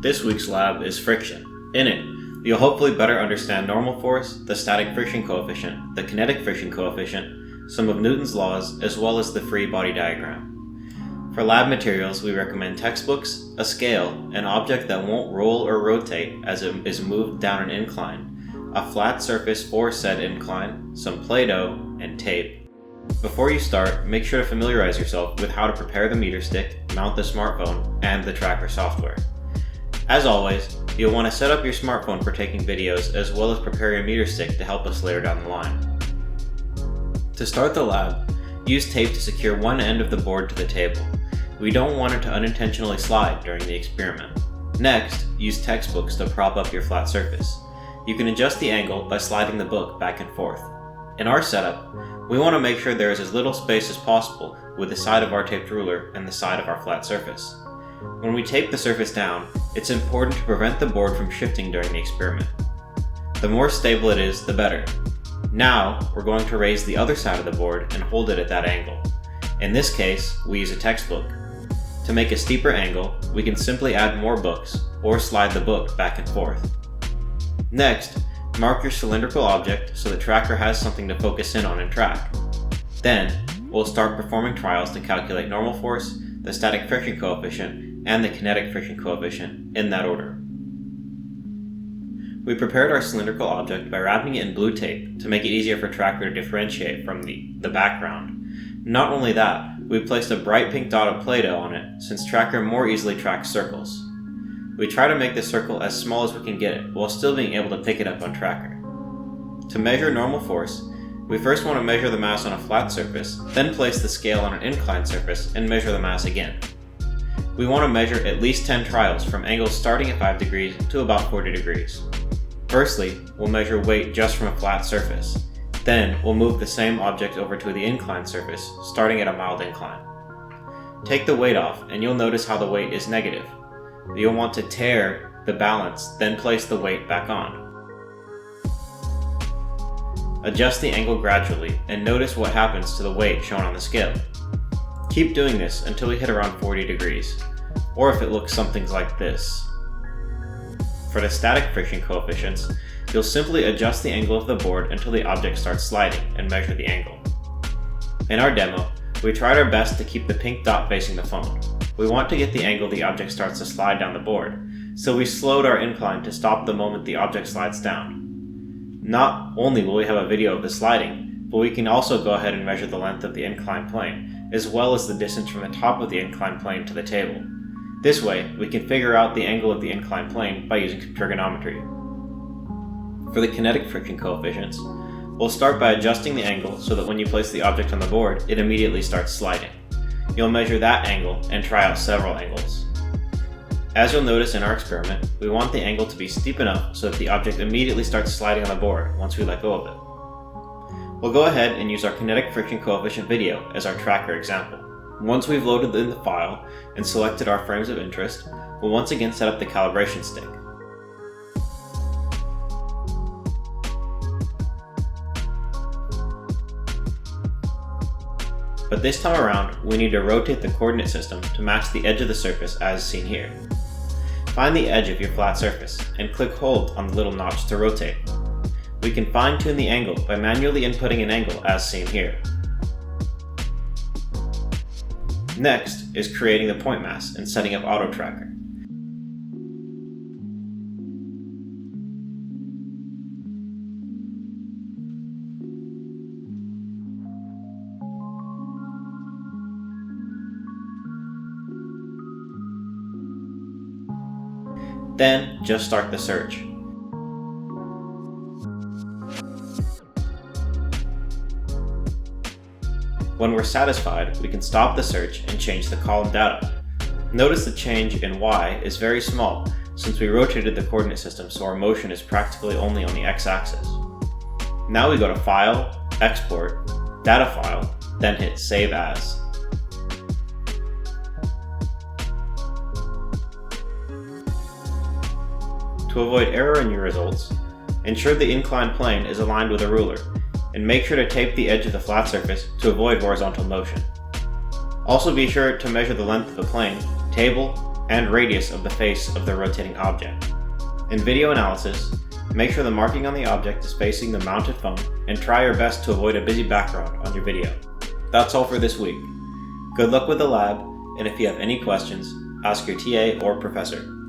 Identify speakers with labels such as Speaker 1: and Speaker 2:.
Speaker 1: This week's lab is friction. In it, you'll hopefully better understand normal force, the static friction coefficient, the kinetic friction coefficient, some of Newton's laws, as well as the free body diagram. For lab materials, we recommend textbooks, a scale, an object that won't roll or rotate as it is moved down an incline, a flat surface for said incline, some Play-Doh, and tape. Before you start, make sure to familiarize yourself with how to prepare the meter stick, mount the smartphone, and the tracker software. As always, you'll want to set up your smartphone for taking videos as well as prepare your meter stick to help us later down the line. To start the lab, use tape to secure one end of the board to the table. We don't want it to unintentionally slide during the experiment. Next, use textbooks to prop up your flat surface. You can adjust the angle by sliding the book back and forth. In our setup, we want to make sure there is as little space as possible with the side of our taped ruler and the side of our flat surface. When we tape the surface down, it's important to prevent the board from shifting during the experiment. The more stable it is, the better. Now, we're going to raise the other side of the board and hold it at that angle. In this case, we use a textbook. To make a steeper angle, we can simply add more books, or slide the book back and forth. Next, mark your cylindrical object so the tracker has something to focus in on and track. Then, we'll start performing trials to calculate normal force, the static friction coefficient, and the kinetic friction coefficient, in that order. We prepared our cylindrical object by wrapping it in blue tape to make it easier for tracker to differentiate from the background. Not only that, we placed a bright pink dot of Play-Doh on it since tracker more easily tracks circles. We try to make the circle as small as we can get it while still being able to pick it up on tracker. To measure normal force, we first want to measure the mass on a flat surface, then place the scale on an inclined surface and measure the mass again. We want to measure at least 10 trials from angles starting at 5 degrees to about 40 degrees. Firstly, we'll measure weight just from a flat surface. Then, we'll move the same object over to the inclined surface, starting at a mild incline. Take the weight off, and you'll notice how the weight is negative. You'll want to tear the balance, then place the weight back on. Adjust the angle gradually, and notice what happens to the weight shown on the scale. Keep doing this until we hit around 40 degrees, or if it looks something like this. For the static friction coefficients, you'll simply adjust the angle of the board until the object starts sliding and measure the angle. In our demo, we tried our best to keep the pink dot facing the phone. We want to get the angle the object starts to slide down the board, so we slowed our incline to stop the moment the object slides down. Not only will we have a video of the sliding, but we can also go ahead and measure the length of the inclined plane, as well as the distance from the top of the inclined plane to the table. This way, we can figure out the angle of the inclined plane by using trigonometry. For the kinetic friction coefficients, we'll start by adjusting the angle so that when you place the object on the board, it immediately starts sliding. You'll measure that angle and try out several angles. As you'll notice in our experiment, we want the angle to be steep enough so that the object immediately starts sliding on the board once we let go of it. We'll go ahead and use our kinetic friction coefficient video as our tracker example. Once we've loaded in the file and selected our frames of interest, we'll once again set up the calibration stick. But this time around, we need to rotate the coordinate system to match the edge of the surface as seen here. Find the edge of your flat surface and click hold on the little notch to rotate. We can fine-tune the angle by manually inputting an angle as seen here. Next is creating the point mass and setting up auto tracker. Then just start the search. When we're satisfied, we can stop the search and change the column data. Notice the change in Y is very small since we rotated the coordinate system, so our motion is practically only on the x-axis. Now we go to File, Export, Data File, then hit Save As. To avoid error in your results, ensure the inclined plane is aligned with a ruler, and make sure to tape the edge of the flat surface to avoid horizontal motion. Also be sure to measure the length of the plane, table, and radius of the face of the rotating object. In video analysis, make sure the marking on the object is facing the mounted phone and try your best to avoid a busy background on your video. That's all for this week. Good luck with the lab, and if you have any questions, ask your TA or professor.